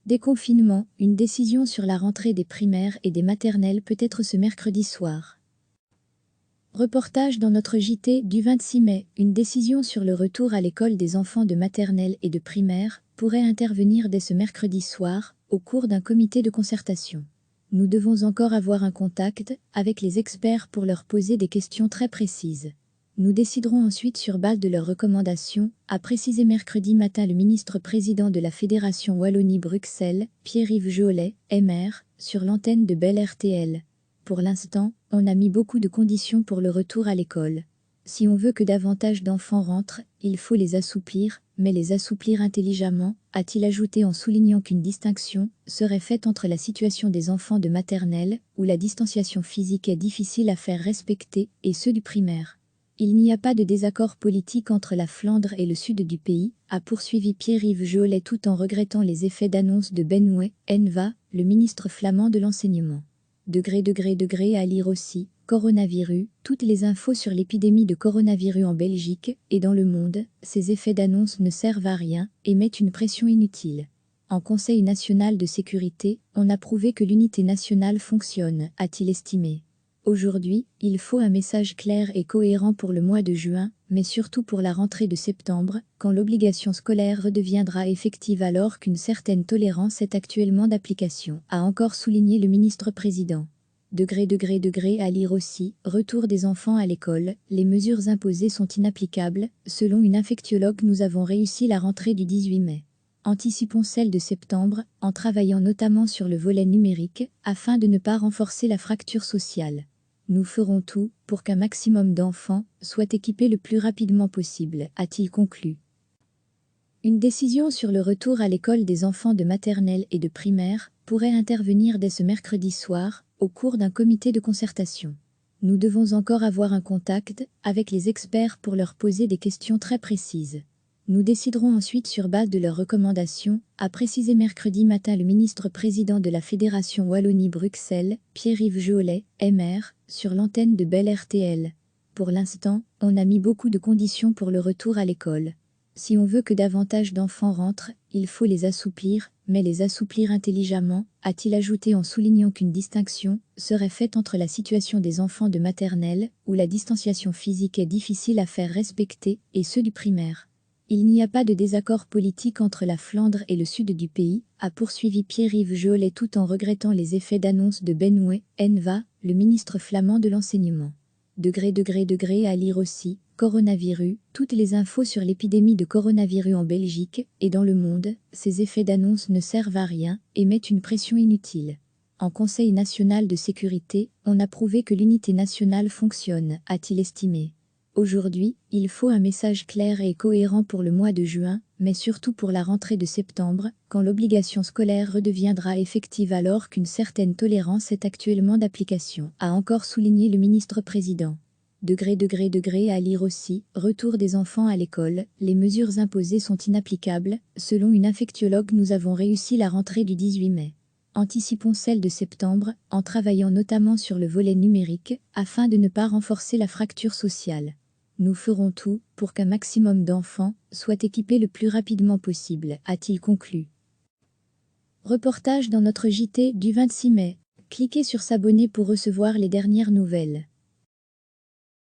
Déconfinement, une décision sur la rentrée des primaires et des maternelles peut être ce mercredi soir. Reportage dans notre JT du 26 mai, une décision sur le retour à l'école des enfants de maternelle et de primaire pourrait intervenir dès ce mercredi soir, au cours d'un comité de concertation. Nous devons encore avoir un contact avec les experts pour leur poser des questions très précises. Nous déciderons ensuite sur base de leurs recommandations, a précisé mercredi matin le ministre-président de la Fédération Wallonie-Bruxelles, Pierre-Yves Jolet, MR, sur l'antenne de Bell RTL. Pour l'instant, on a mis beaucoup de conditions pour le retour à l'école. Si on veut que davantage d'enfants rentrent, il faut les assouplir, mais les assouplir intelligemment, a-t-il ajouté en soulignant qu'une distinction serait faite entre la situation des enfants de maternelle, où la distanciation physique est difficile à faire respecter, et ceux du primaire. Il n'y a pas de désaccord politique entre la Flandre et le sud du pays, a poursuivi Pierre-Yves Jolet tout en regrettant les effets d'annonce de Benoît Enva, le ministre flamand de l'enseignement. À lire aussi, coronavirus, toutes les infos sur l'épidémie de coronavirus en Belgique et dans le monde, ces effets d'annonce ne servent à rien et mettent une pression inutile. En Conseil national de sécurité, on a prouvé que l'unité nationale fonctionne, a-t-il estimé. Aujourd'hui, il faut un message clair et cohérent pour le mois de juin, mais surtout pour la rentrée de septembre, quand l'obligation scolaire redeviendra effective alors qu'une certaine tolérance est actuellement d'application, a encore souligné le ministre-président. À lire aussi, retour des enfants à l'école, les mesures imposées sont inapplicables, selon une infectiologue. Nous avons réussi la rentrée du 18 mai. Anticipons celle de septembre, en travaillant notamment sur le volet numérique, afin de ne pas renforcer la fracture sociale. Nous ferons tout pour qu'un maximum d'enfants soient équipés le plus rapidement possible, a-t-il conclu. Une décision sur le retour à l'école des enfants de maternelle et de primaire pourrait intervenir dès ce mercredi soir, au cours d'un comité de concertation. Nous devons encore avoir un contact avec les experts pour leur poser des questions très précises. Nous déciderons ensuite sur base de leurs recommandations, a précisé mercredi matin le ministre-président de la Fédération Wallonie-Bruxelles, Pierre-Yves Jolet, MR, sur l'antenne de Bell RTL. Pour l'instant, on a mis beaucoup de conditions pour le retour à l'école. Si on veut que davantage d'enfants rentrent, il faut les assouplir, mais les assouplir intelligemment, a-t-il ajouté en soulignant qu'une distinction serait faite entre la situation des enfants de maternelle, où la distanciation physique est difficile à faire respecter, et ceux du primaire. Il n'y a pas de désaccord politique entre la Flandre et le sud du pays, a poursuivi Pierre-Yves Jolet tout en regrettant les effets d'annonce de Benoît Enva, le ministre flamand de l'enseignement. À lire aussi, coronavirus, toutes les infos sur l'épidémie de coronavirus en Belgique et dans le monde, ces effets d'annonce ne servent à rien et mettent une pression inutile. En Conseil national de sécurité, on a prouvé que l'unité nationale fonctionne, a-t-il estimé. Aujourd'hui, il faut un message clair et cohérent pour le mois de juin, mais surtout pour la rentrée de septembre, quand l'obligation scolaire redeviendra effective alors qu'une certaine tolérance est actuellement d'application, a encore souligné le ministre-président. À lire aussi, retour des enfants à l'école, les mesures imposées sont inapplicables, selon une infectiologue. Nous avons réussi la rentrée du 18 mai. Anticipons celle de septembre, en travaillant notamment sur le volet numérique, afin de ne pas renforcer la fracture sociale. Nous ferons tout pour qu'un maximum d'enfants soient équipés le plus rapidement possible, a-t-il conclu. Reportage dans notre JT du 26 mai. Cliquez sur s'abonner pour recevoir les dernières nouvelles.